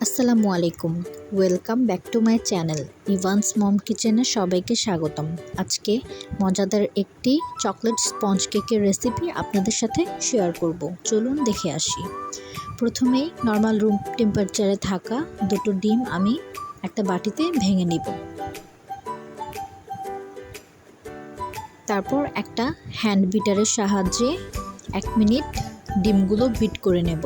আসসালামু আলাইকুম। Welcome back to my channel Evans mom কিচেনে সবাইকে স্বাগতম। আজকে মজাদার একটি চকলেট স্পঞ্জ কেকের রেসিপি আপনাদের সাথে শেয়ার করব। চলুন দেখে আসি। প্রথমেই নর্মাল রুম টেম্পারেচারে থাকা দুটো ডিম আমি একটা বাটিতে ভেঙে নিব। তারপর একটা হ্যান্ড বিটারের সাহায্যে 1 মিনিট ডিমগুলো বিট করে নেব।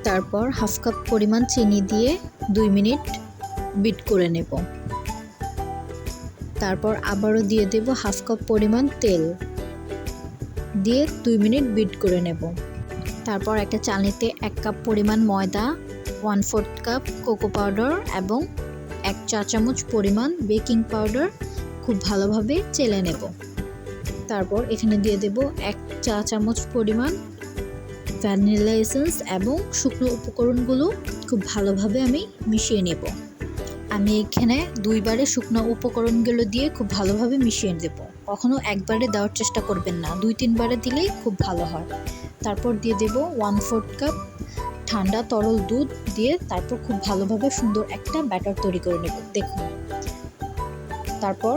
তারপর হাফ কাপ পরিমাণ চিনি দিয়ে 2 মিনিট বিট করে নেব। তারপর আবারও দিয়ে দেব হাফ কাপ পরিমাণ তেল দিয়ে 2 মিনিট বিট করে নেব। তারপর একটা চালনিতে 1 কাপ পরিমাণ ময়দা, 1/4 কাপ কোকো পাউডার এবং 1 চা চামচ পরিমাণ বেকিং পাউডার খুব ভালোভাবে চেলে নেব। তারপর এখানে দিয়ে দেব 1 চা চামচ পরিমাণ ভ্যানিলা এসেন্স এবং শুকনো উপকরণগুলো খুব ভালোভাবে আমি মিশিয়ে নেব। আমি এখানে 2 বারে শুকনো উপকরণগুলো দিয়ে খুব ভালোভাবে মিশিয়ে দেব। কখনো একবারে দেওয়ার চেষ্টা করবেন না, 2-3 বারে দিলেই খুব ভালো হয়। তারপর দিয়ে দেব 1/4 কাপ ঠান্ডা তরল দুধ দিয়ে তারপর খুব ভালোভাবে সুন্দর একটা ব্যাটার তৈরি করে নেব। দেখুন, তারপর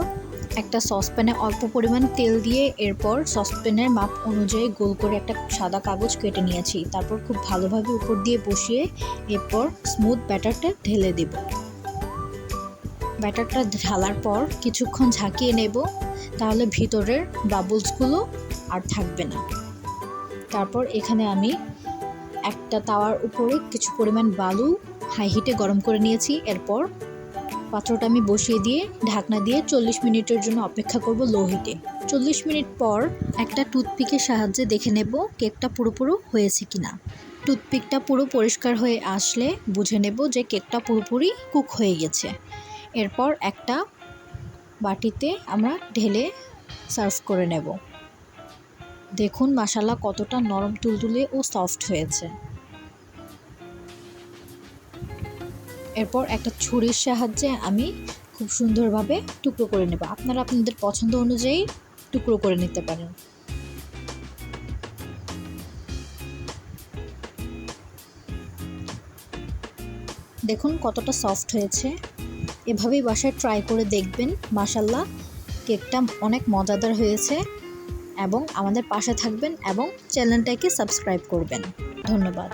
একটা সসপ্যানে অল্প পরিমাণ তেল দিয়ে এরপর সসপ্যানের মাপ অনুযায়ী গোল করে একটা সাদা কাগজ কেটে নিয়েছি। তারপর খুব ভালোভাবে উপর দিয়ে বসিয়ে এরপর স্মুথ ব্যাটারটা ঢেলে দেব। ব্যাটারটা ঢালার পর কিছুক্ষণ ঝাঁকিয়ে নেব, তাহলে ভিতরের বাবলসগুলো আর থাকবে না। তারপর এখানে আমি একটা তাওয়ার উপরে কিছু পরিমাণ বালু হাই হিটে গরম করে নিয়েছি। এরপর পাত্রটা আমি বসিয়ে দিয়ে ঢাকনা দিয়ে 40 মিনিটের জন্য অপেক্ষা করব লো হিটে। 40 মিনিট পর একটা টুথপিকের সাহায্যে দেখে নেব কেকটা পুরোপুরি হয়েছে কিনা। টুথপিকটা পুরো পরিষ্কার হয়ে আসলে বুঝে নেব যে কেকটা পুরোপুরি কুক হয়ে গেছে। এরপর একটা বাটিতে আমরা ঢেলে সার্ভ করে নেব। দেখুন মাশাআল্লাহ কতটা নরম তুলতুলে ও সফট হয়েছে। এরপর একটা ছুরির সাহায্যে আমি খুব সুন্দরভাবে টুকরো করে নেব। আপনারা আপনাদের পছন্দ অনুযায়ী টুকরো করে নিতে পারেন। দেখুন কতটা সফট হয়েছে। এভাবেই বাসায় ট্রাই করে দেখবেন। মাশাআল্লাহ কেকটা অনেক মজাদার হয়েছে এবং আমাদের পাশে থাকবেন এবং চ্যানেলটাকে সাবস্ক্রাইব করবেন। ধন্যবাদ।